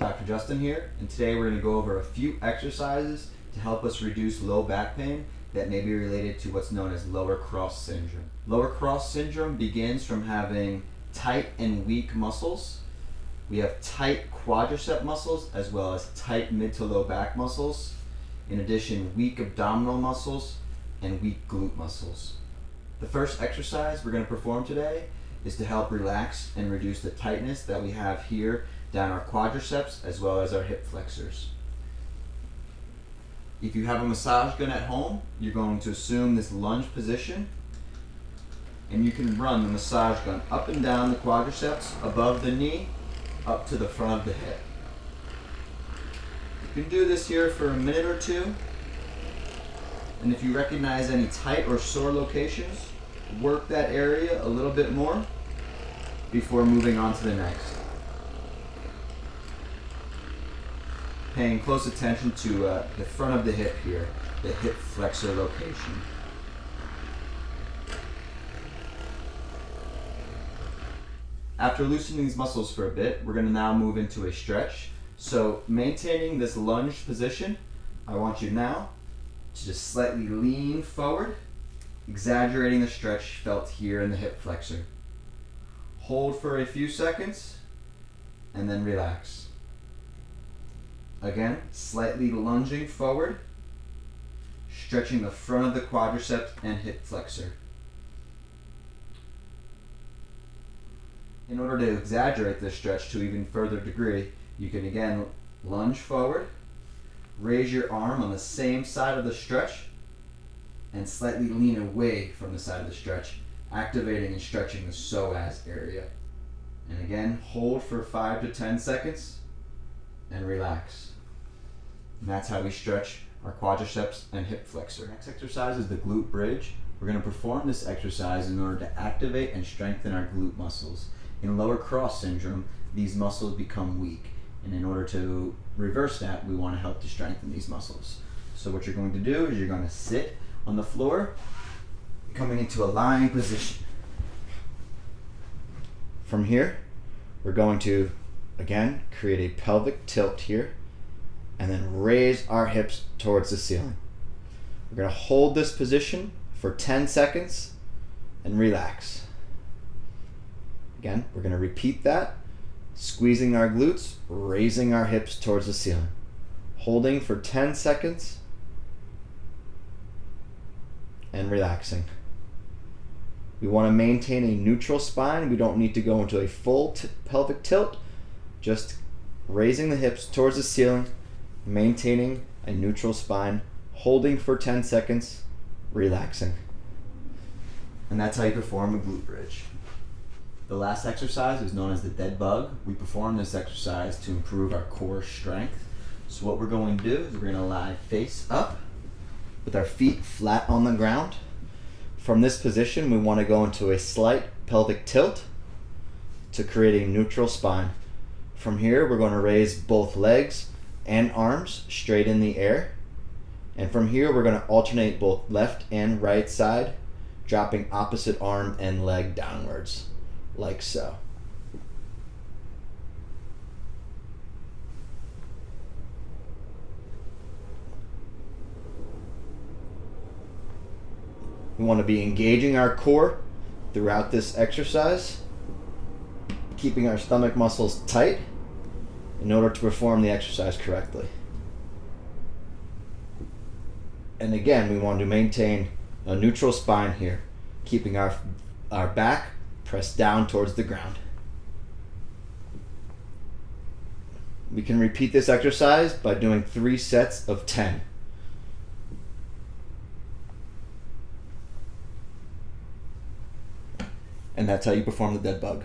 Dr. Justin here, and today we're going to go over a few exercises to help us reduce low back pain that may be related to what's known as lower cross syndrome. Lower cross syndrome begins from having tight and weak muscles. We have tight quadricep muscles as well as tight mid to low back muscles. In addition, weak abdominal muscles and weak glute muscles. The first exercise we're going to perform today is to help relax and reduce the tightness that we have here down our quadriceps as well as our hip flexors. If you have a massage gun at home, you're going to assume this lunge position, and you can run the massage gun up and down the quadriceps, above the knee, up to the front of the hip. You can do this here for a minute or two, and if you recognize any tight or sore locations, work that area a little bit more before moving on to the next. Paying close attention to the front of the hip here, the hip flexor location. After loosening these muscles for a bit, we're going to now move into a stretch. So maintaining this lunge position, I want you now to just slightly lean forward, exaggerating the stretch felt here in the hip flexor. Hold for a few seconds, and then relax. Again, slightly lunging forward, stretching the front of the quadriceps and hip flexor. In order to exaggerate this stretch to even further degree, you can again lunge forward, raise your arm on the same side of the stretch, and slightly lean away from the side of the stretch, activating and stretching the psoas area. And again, hold for 5 to 10 seconds and relax. And that's how we stretch our quadriceps and hip flexor. Next exercise is the glute bridge. We're going to perform this exercise in order to activate and strengthen our glute muscles. In lower cross syndrome, these muscles become weak. And in order to reverse that, we want to help to strengthen these muscles. So what you're going to do is you're going to sit on the floor, coming into a lying position. From here, we're going to, again, create a pelvic tilt here, and then raise our hips towards the ceiling. We're going to hold this position for 10 seconds and relax. Again, we're going to repeat that, squeezing our glutes, raising our hips towards the ceiling. Holding for 10 seconds and relaxing. We want to maintain a neutral spine. We don't need to go into a full pelvic tilt, just raising the hips towards the ceiling, maintaining a neutral spine, holding for 10 seconds, relaxing. And that's how you perform a glute bridge. The last exercise is known as the dead bug. We perform this exercise to improve our core strength. So what we're going to do is we're going to lie face up with our feet flat on the ground. From this position, we want to go into a slight pelvic tilt to create a neutral spine. From here, we're going to raise both legs and arms straight in the air. And from here, we're going to alternate both left and right side, dropping opposite arm and leg downwards, like so. We want to be engaging our core throughout this exercise, keeping our stomach muscles tight in order to perform the exercise correctly. And again, we want to maintain a neutral spine here, keeping our back pressed down towards the ground. We can repeat this exercise by doing 3 sets of 10. And that's how you perform the dead bug.